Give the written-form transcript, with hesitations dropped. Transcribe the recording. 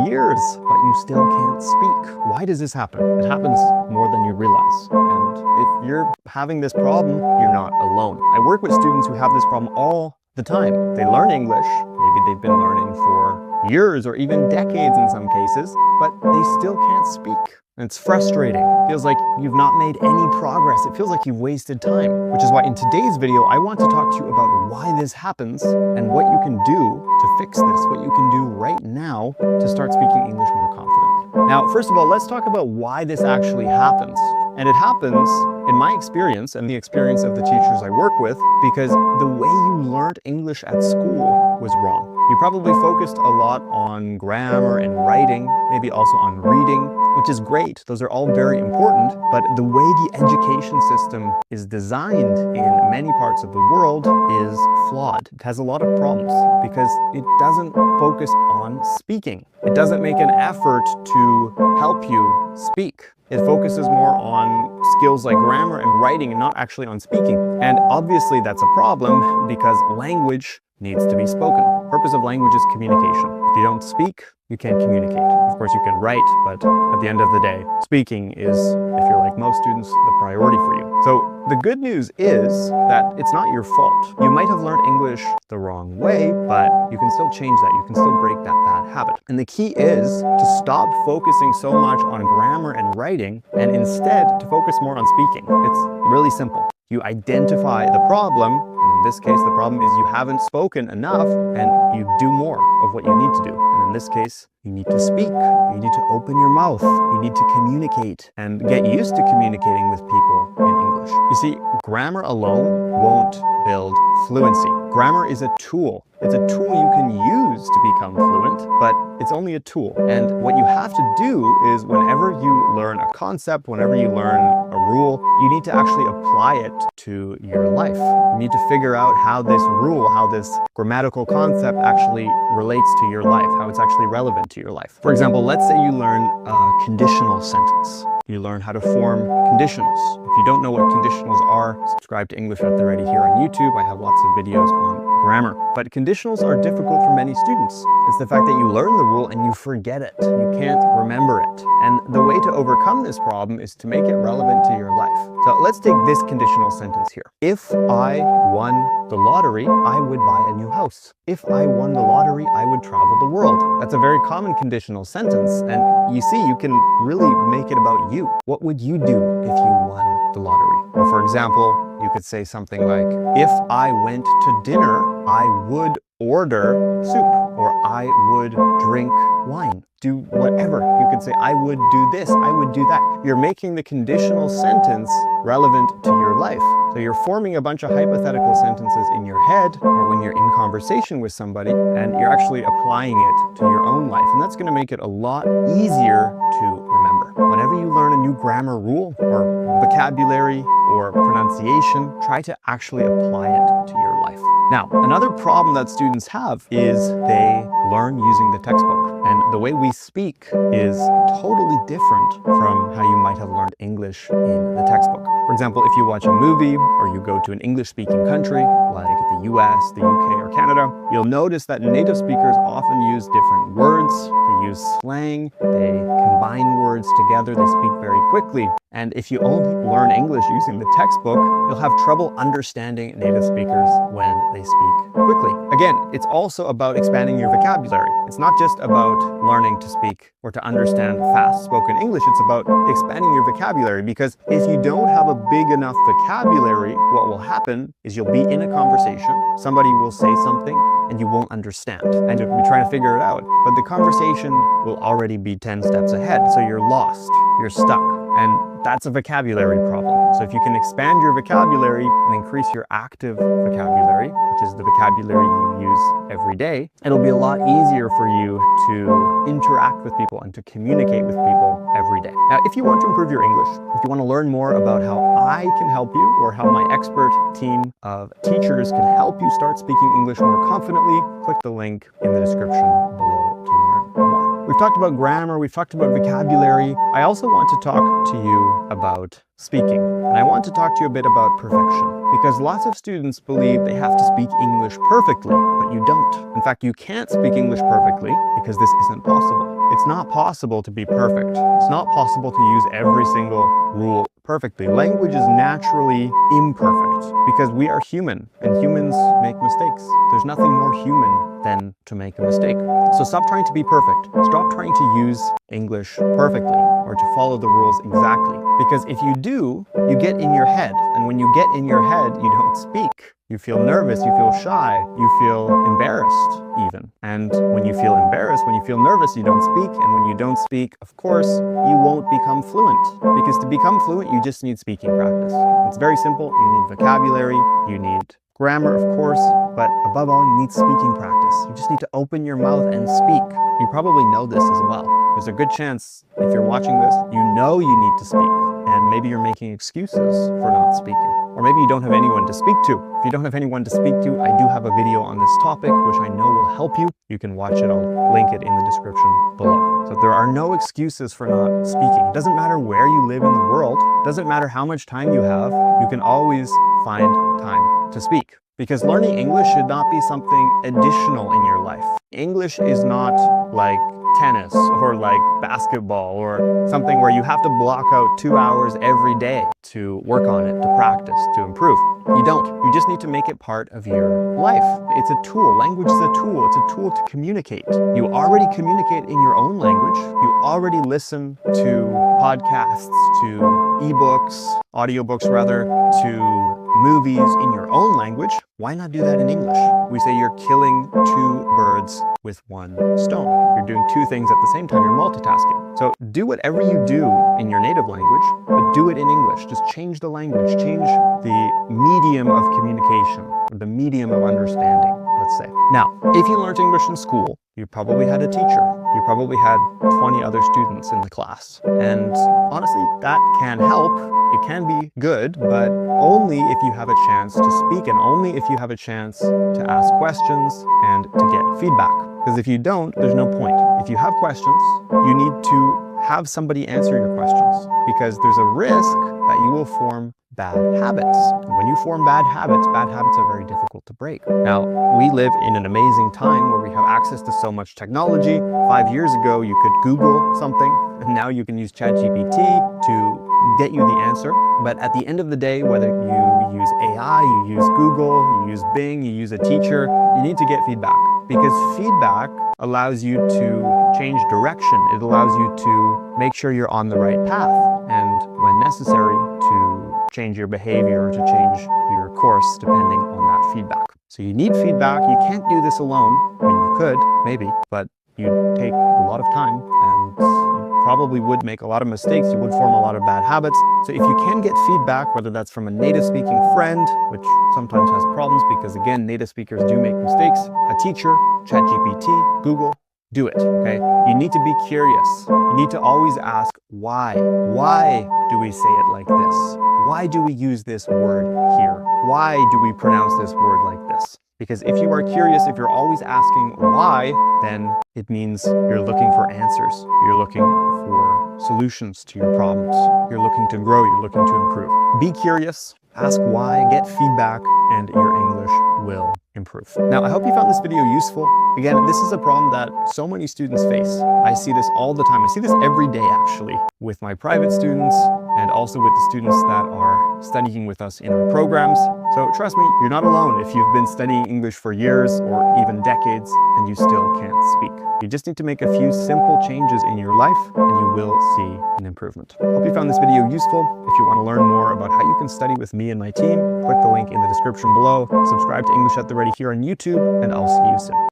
years, but you still can't speak. Why does this happen? It happens more than you realize. And if you're having this problem, you're not alone. I work with students who have this problem all the time. They learn English, maybe they've been learning for years or even decades in some cases, but they still can't speak. And it's frustrating. It feels like you've not made any progress. It feels like you've wasted time, which is why in today's video, I want to talk to you about why this happens and what you can do to fix this, what you can do right now to start speaking English more confidently. Now, first of all, let's talk about why this actually happens. And it happens, in my experience and the experience of the teachers I work with, because the way you learned English at school was wrong. You probably focused a lot on grammar and writing, maybe also on reading, which is great. Those are all very important, but the way the education system is designed in many parts of the world is flawed. It has a lot of problems because it doesn't focus on speaking. It doesn't make an effort to help you speak. It focuses more on skills like grammar and writing and not actually on speaking. And obviously that's a problem because language needs to be spoken. The purpose of language is communication. If you don't speak, you can't communicate. Of course, you can write, but at the end of the day, speaking is, if you're like most students, the priority for you. So the good news is that it's not your fault. You might have learned English the wrong way, but you can still change that. You can still break that bad habit. And the key is to stop focusing so much on grammar and writing and instead to focus more on speaking. It's really simple. You identify the problem. In this case, the problem is you haven't spoken enough and you do more of what you need to do. And in this case, you need to speak, you need to open your mouth, you need to communicate and get used to communicating with people in English. You see, grammar alone won't build fluency. Grammar is a tool. It's a tool you can use to become fluent, but it's only a tool. And what you have to do is whenever you learn a concept, whenever you learn a rule, you need to actually apply it to your life. You need to figure out how this rule, how this grammatical concept actually relates to your life, how it's actually relevant to your life. For example, let's say you learn a conditional sentence. You learn how to form conditionals. If you don't know what conditionals are, subscribe to English at the Ready here on YouTube. I have lots of videos on grammar. But conditionals are difficult for many students. It's the fact that you learn the rule and you forget it. You can't remember it. And the way to overcome this problem is to make it relevant to your life. So let's take this conditional sentence here. If I won the lottery, I would buy a new house. If I won the lottery, I would travel the world. That's a very common conditional sentence. And you see, you can really make it about you. What would you do if you won the lottery? Or for example, you could say something like, if I went to dinner, I would order soup, or I would drink wine. Do whatever. You could say, I would do this, I would do that. You're making the conditional sentence relevant to your life. So you're forming a bunch of hypothetical sentences in your head or when you're in conversation with somebody, and you're actually applying it to your own life. And that's going to make it a lot easier to remember. Whenever you learn a new grammar rule or vocabulary or pronunciation, try to actually apply it to your life. Now, another problem that students have is they learn using the textbook. And the way we speak is totally different from how you might have learned English in the textbook. For example, if you watch a movie or you go to an English-speaking country like the US, the UK, or Canada, you'll notice that native speakers often use different words, they use slang, they combine words together, they speak very quickly. And if you only learn English using the textbook, you'll have trouble understanding native speakers when they speak quickly. Again, it's also about expanding your vocabulary. It's not just about learning to speak or to understand fast-spoken English. It's about expanding your vocabulary, because if you don't have a big enough vocabulary, what will happen is you'll be in a conversation, somebody will say something, and you won't understand. And you'll be trying to figure it out. But the conversation will already be 10 steps ahead. So you're lost, you're stuck. And that's a vocabulary problem. So if you can expand your vocabulary and increase your active vocabulary, which is the vocabulary you use every day, it'll be a lot easier for you to interact with people and to communicate with people every day. Now, if you want to improve your English, if you want to learn more about how I can help you or how my expert team of teachers can help you start speaking English more confidently, click the link in the description below to learn more. We've talked about grammar, we've talked about vocabulary. I also want to talk to you about speaking. And I want to talk to you a bit about perfection, because lots of students believe they have to speak English perfectly, but you don't. In fact, you can't speak English perfectly because this isn't possible. It's not possible to be perfect. It's not possible to use every single rule perfectly. Language is naturally imperfect because we are human and humans make mistakes. There's nothing more human than to make a mistake. So stop trying to be perfect. Stop trying to use English perfectly or to follow the rules exactly. Because if you do, you get in your head. And when you get in your head, you don't speak. You feel nervous, you feel shy, you feel embarrassed even. And when you feel embarrassed, when you feel nervous, you don't speak. And when you don't speak, of course, you won't become fluent. Because to become fluent, you just need speaking practice. It's very simple. You need vocabulary, you need grammar, of course, but above all, you need speaking practice. You just need to open your mouth and speak. You probably know this as well. There's a good chance, if you're watching this, you know you need to speak. And maybe you're making excuses for not speaking. Or maybe you don't have anyone to speak to. If you don't have anyone to speak to, I do have a video on this topic, which I know will help you. You can watch it. I'll link it in the description below. So there are no excuses for not speaking. It doesn't matter where you live in the world. It doesn't matter how much time you have. You can always find time to speak. Because learning English should not be something additional in your life. English is not like tennis or like basketball or something where you have to block out 2 hours every day to work on it, to practice, to improve. You don't. You just need to make it part of your life. It's a tool. Language is a tool. It's a tool to communicate. You already communicate in your own language. You already listen to podcasts, to ebooks, audiobooks rather, to movies in your own language. Why not do that in English? We say you're killing two birds with one stone. You're doing two things at the same time. You're multitasking. So do whatever you do in your native language, but do it in English. Just change the language, change the medium of communication, or the medium of understanding, let's say. Now, if you learned English in school, you probably had a teacher. You probably had 20 other students in the class. And honestly, that can help. It can be good, but only if you have a chance to speak and only if you have a chance to ask questions and to get feedback. Because if you don't, there's no point. If you have questions, you need to have somebody answer your questions, because there's a risk that you will form bad habits. And when you form bad habits are very difficult to break. Now, we live in an amazing time where we have access to so much technology. 5 years ago, you could Google something, and now you can use ChatGPT to get you the answer. But at the end of the day, whether you use AI, you use Google, you use Bing, you use a teacher, you need to get feedback, because feedback allows you to change direction. It allows you to make sure you're on the right path, and when necessary, to change your behavior or to change your course depending on that feedback. So you need feedback. You can't do this alone. I mean, you could, maybe, but you'd take a lot of time and you probably would make a lot of mistakes. You would form a lot of bad habits. So if you can get feedback, whether that's from a native speaking friend, which sometimes has problems because again, native speakers do make mistakes, a teacher, ChatGPT, Google, do it, okay? You need to be curious. You need to always ask why. Why do we say it like this? Why do we use this word here? Why do we pronounce this word like this? Because if you are curious, if you're always asking why, then it means you're looking for answers. You're looking for solutions to your problems. You're looking to grow. You're looking to improve. Be curious, ask why, get feedback, and your English will improve. Now, I hope you found this video useful. Again, this is a problem that so many students face. I see this all the time. I see this every day, actually, with my private students and also with the students that are studying with us in our programs. So trust me, you're not alone if you've been studying English for years or even decades and you still can't speak. You just need to make a few simple changes in your life and you will see an improvement. Hope you found this video useful. If you want to learn more about how you can study with me and my team, click the link in the description below. Subscribe to English at the Ready here on YouTube, and I'll see you soon.